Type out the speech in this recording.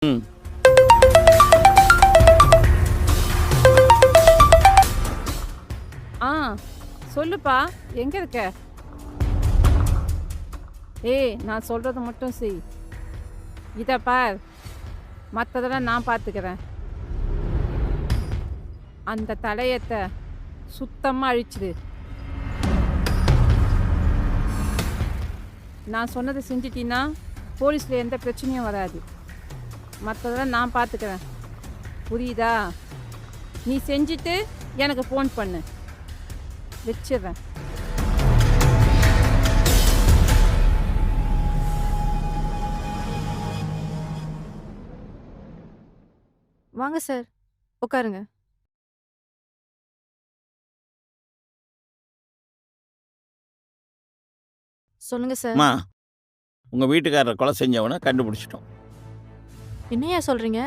ம். ஆ சொல்லுப்பா, எங்க இருக்க? ஏய், நான் சொல்றத மட்டும் செய். இத பார், மத்ததெல்லாம் நான் பார்த்துக்கிறேன். அந்த தடயத்த சுத்தமா அழிச்சிடு. நான் சொன்னதை செஞ்சிட்டீன்னா போலீஸ்ல எந்த பிரச்சனையும் வராது. மற்றதெல்லாம் நான் பார்த்துக்கிறேன். புரியுதா? நீ செஞ்சுட்டு எனக்கு ஃபோன் பண்ணு. வச்சிடுறேன். வாங்க சார், உட்காருங்க. சொல்லுங்க சார். அம்மா, உங்கள் வீட்டுக்காரரை கொலை செஞ்சவனை கண்டுபிடிச்சிட்டோம். என்னையா சொல்றீங்க?